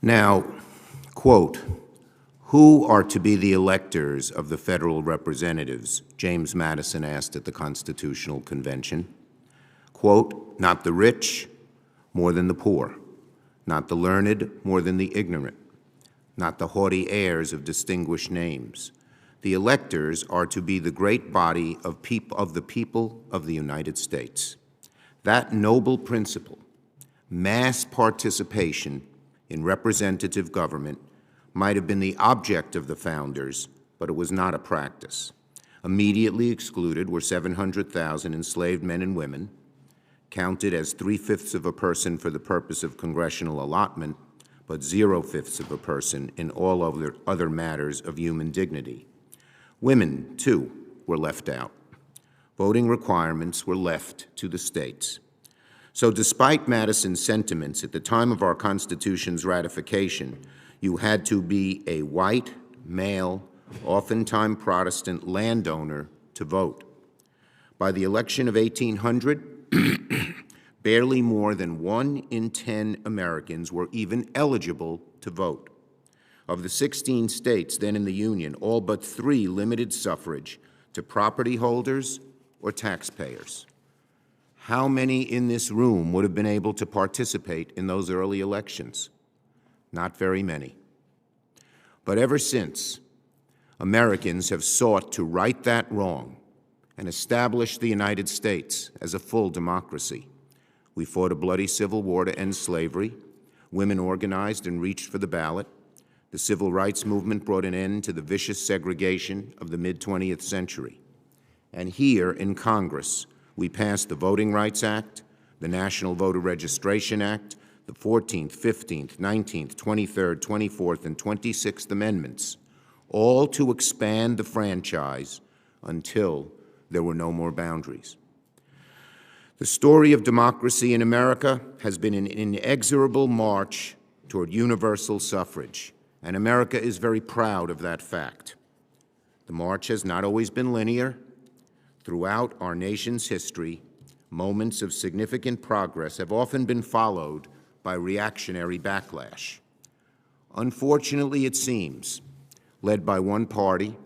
Now, quote, "Who are to be the electors of the federal representatives?" James Madison asked at the Constitutional Convention. Quote, "Not the rich more than the poor, not the learned more than the ignorant, not the haughty heirs of distinguished names. The electors are to be the great body of the people of the United States." That noble principle, mass participation in representative government, might have been the object of the founders, but it was not a practice. Immediately excluded were 700,000 enslaved men and women, counted as 3/5 of a person for the purpose of congressional allotment, but 0/5 of a person in all other matters of human dignity. Women, too, were left out. Voting requirements were left to the states. So despite Madison's sentiments at the time of our Constitution's ratification, you had to be a white, male, oftentimes Protestant landowner to vote. By the election of 1800, barely more than 1 in 10 Americans were even eligible to vote. Of the 16 states then in the Union, all but 3 limited suffrage to property holders or taxpayers. How many in this room would have been able to participate in those early elections? Not very many. But ever since, Americans have sought to right that wrong and establish the United States as a full democracy. We fought a bloody civil war to end slavery. Women organized and reached for the ballot. The civil rights movement brought an end to the vicious segregation of the mid-20th century. And here in Congress, we passed the Voting Rights Act, the National Voter Registration Act, the 14th, 15th, 19th, 23rd, 24th, and 26th Amendments, all to expand the franchise until there were no more boundaries. The story of democracy in America has been an inexorable march toward universal suffrage, and America is very proud of that fact. The march has not always been linear. Throughout our nation's history, moments of significant progress have often been followed by reactionary backlash. Unfortunately, it seems, led by one party,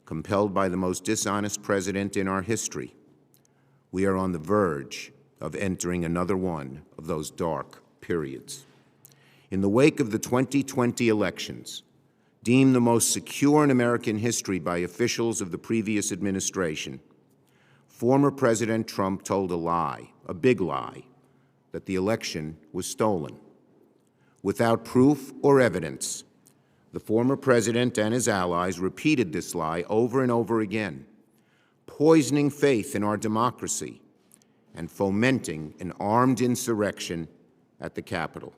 compelled by the most dishonest president in our history, we are on the verge of entering another one of those dark periods. In the wake of the 2020 elections, deemed the most secure in American history by officials of the previous administration, former President Trump told a lie, a big lie, that the election was stolen. Without proof or evidence, the former president and his allies repeated this lie over and over again, poisoning faith in our democracy and fomenting an armed insurrection at the Capitol.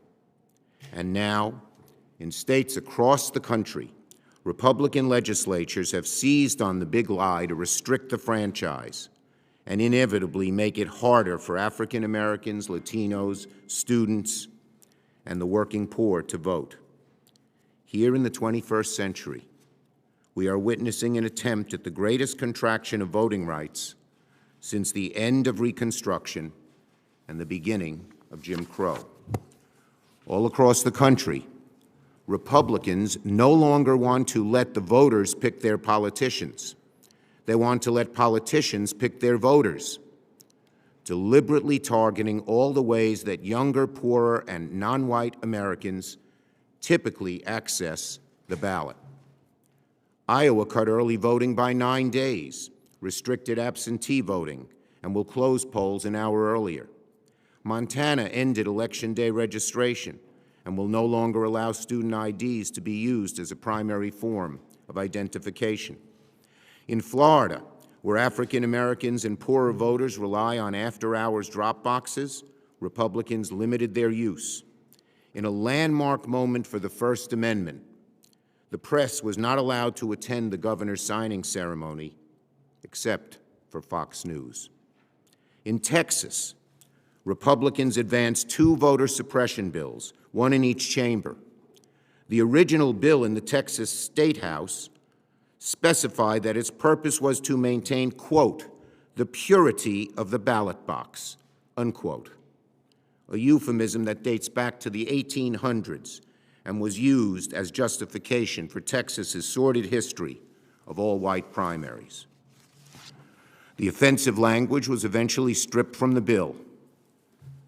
And now, in states across the country, Republican legislatures have seized on the big lie to restrict the franchise and inevitably make it harder for African Americans, Latinos, students, and the working poor to vote. Here in the 21st century, we are witnessing an attempt at the greatest contraction of voting rights since the end of Reconstruction and the beginning of Jim Crow. All across the country, Republicans no longer want to let the voters pick their politicians. They want to let politicians pick their voters, deliberately targeting all the ways that younger, poorer, and non-white Americans typically access the ballot. Iowa cut early voting by 9 days, restricted absentee voting, and will close polls an hour earlier. Montana ended Election Day registration and will no longer allow student IDs to be used as a primary form of identification. In Florida, where African Americans and poorer voters rely on after-hours drop boxes, Republicans limited their use. In a landmark moment for the First Amendment, the press was not allowed to attend the governor's signing ceremony, except for Fox News. In Texas, Republicans advanced 2 voter suppression bills, one in each chamber. The original bill in the Texas State House specified that its purpose was to maintain, quote, the purity of the ballot box, unquote, a euphemism that dates back to the 1800s and was used as justification for Texas's sordid history of all-white primaries. The offensive language was eventually stripped from the bill,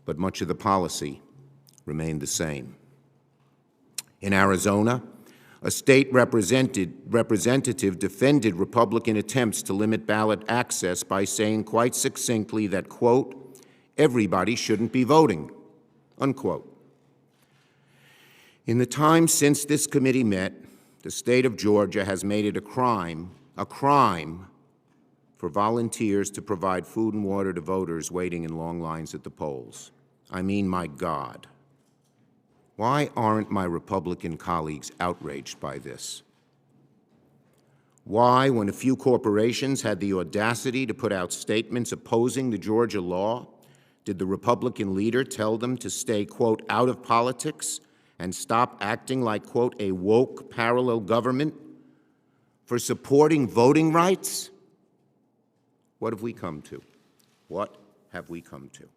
but much of the policy remained the same. In Arizona, a state representative defended Republican attempts to limit ballot access by saying quite succinctly that, quote, everybody shouldn't be voting, unquote. In the time since this committee met, the state of Georgia has made it a crime for volunteers to provide food and water to voters waiting in long lines at the polls. I mean, my God. Why aren't my Republican colleagues outraged by this? Why, when a few corporations had the audacity to put out statements opposing the Georgia law, did the Republican leader tell them to stay, quote, out of politics and stop acting like, quote, a woke parallel government for supporting voting rights? What have we come to? What have we come to?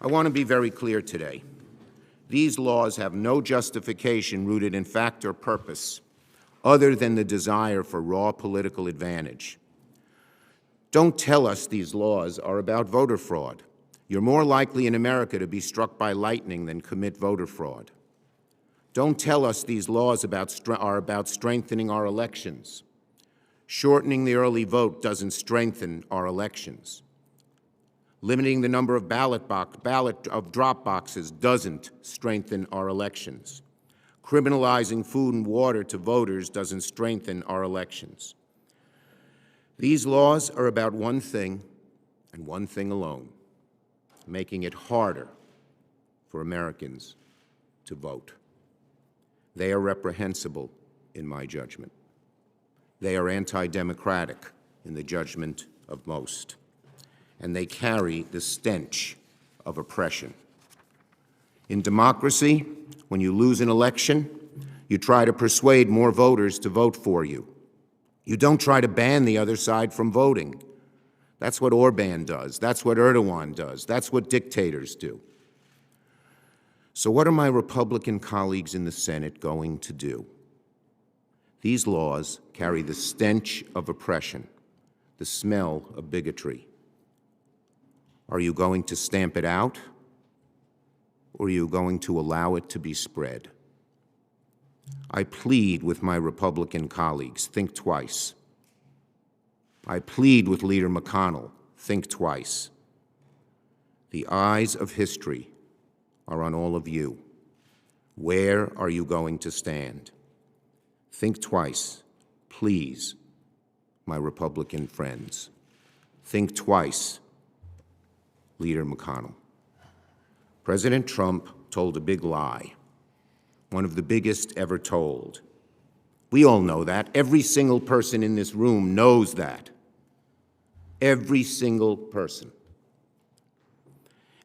I want to be very clear today. These laws have no justification rooted in fact or purpose other than the desire for raw political advantage. Don't tell us these laws are about voter fraud. You're more likely in America to be struck by lightning than commit voter fraud. Don't tell us these laws are about strengthening our elections. Shortening the early vote doesn't strengthen our elections. Limiting the number of drop boxes doesn't strengthen our elections. Criminalizing food and water to voters doesn't strengthen our elections. These laws are about one thing and one thing alone: making it harder for Americans to vote. They are reprehensible in my judgment. They are anti-democratic in the judgment of most, and they carry the stench of oppression. In democracy, when you lose an election, you try to persuade more voters to vote for you. You don't try to ban the other side from voting. That's what Orban does. That's what Erdogan does. That's what dictators do. So what are my Republican colleagues in the Senate going to do? These laws carry the stench of oppression, the smell of bigotry. Are you going to stamp it out, or are you going to allow it to be spread? I plead with my Republican colleagues, think twice. I plead with Leader McConnell, think twice. The eyes of history are on all of you. Where are you going to stand? Think twice, please, my Republican friends. Think twice, Leader McConnell. President Trump told a big lie, one of the biggest ever told. We all know that. Every single person in this room knows that. Every single person.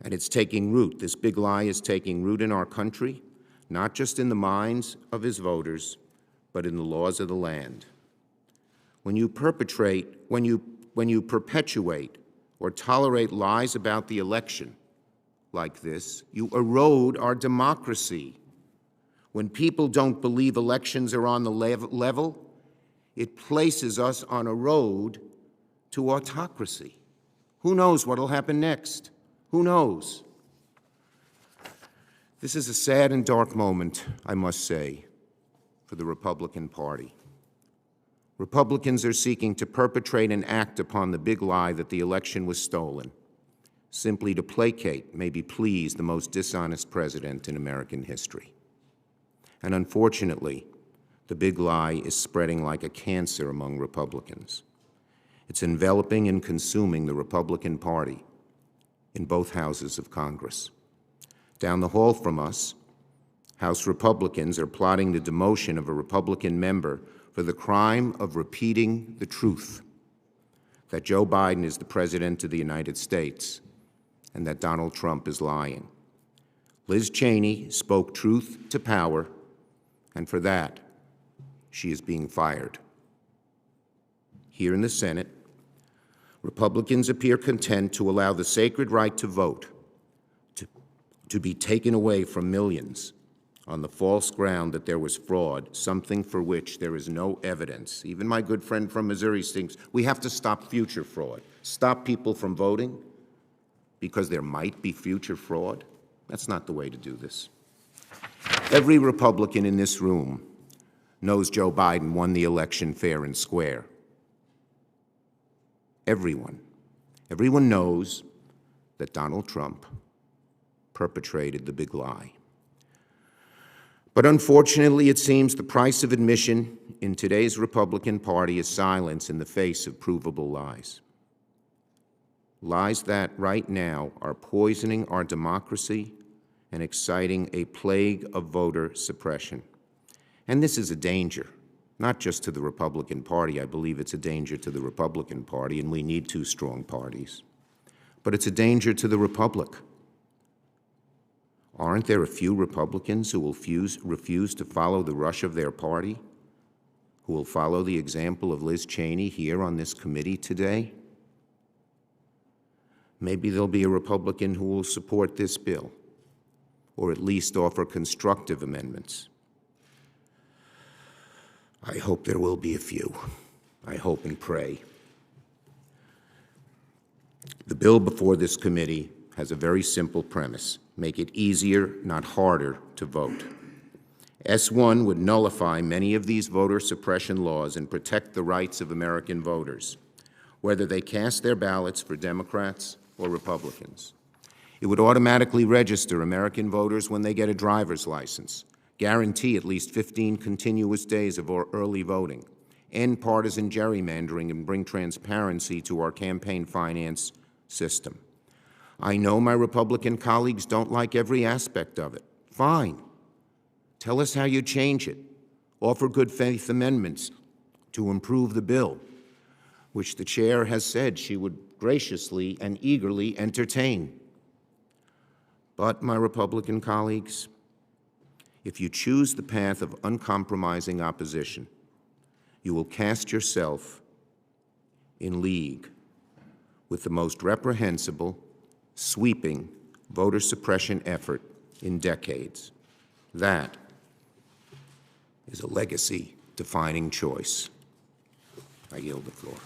And it's taking root. This big lie is taking root in our country, not just in the minds of his voters, but in the laws of the land. When you perpetuate or tolerate lies about the election like this, you erode our democracy. When people don't believe elections are on the level, it places us on a road to autocracy. Who knows what will happen next? Who knows? This is a sad and dark moment, I must say, for the Republican Party. Republicans are seeking to perpetrate and act upon the big lie that the election was stolen, simply to placate, maybe please, the most dishonest president in American history. And unfortunately, the big lie is spreading like a cancer among Republicans. It's enveloping and consuming the Republican Party in both houses of Congress. Down the hall from us, House Republicans are plotting the demotion of a Republican member for the crime of repeating the truth, that Joe Biden is the President of the United States and that Donald Trump is lying. Liz Cheney spoke truth to power, and for that, she is being fired. Here in the Senate, Republicans appear content to allow the sacred right to vote to be taken away from millions on the false ground that there was fraud, something for which there is no evidence. Even my good friend from Missouri thinks we have to stop future fraud, stop people from voting because there might be future fraud. That's not the way to do this. Every Republican in this room knows Joe Biden won the election fair and square. Everyone. Everyone knows that Donald Trump perpetrated the big lie. But unfortunately, it seems the price of admission in today's Republican Party is silence in the face of provable lies. Lies that right now are poisoning our democracy and exciting a plague of voter suppression. And this is a danger, not just to the Republican Party. I believe it's a danger to the Republican Party, and we need two strong parties. But it's a danger to the Republic. Aren't there a few Republicans who will refuse to follow the rush of their party, who will follow the example of Liz Cheney here on this committee today? Maybe there'll be a Republican who will support this bill, or at least offer constructive amendments. I hope there will be a few. I hope and pray. The bill before this committee has a very simple premise: make it easier, not harder, to vote. S1 would nullify many of these voter suppression laws and protect the rights of American voters, whether they cast their ballots for Democrats or Republicans. It would automatically register American voters when they get a driver's license, guarantee at least 15 continuous days of early voting, end partisan gerrymandering, and bring transparency to our campaign finance system. I know my Republican colleagues don't like every aspect of it. Fine. Tell us how you change it. Offer good faith amendments to improve the bill, which the chair has said she would graciously and eagerly entertain. But, my Republican colleagues, if you choose the path of uncompromising opposition, you will cast yourself in league with the most reprehensible, sweeping voter suppression effort in decades. That is a legacy-defining choice. I yield the floor.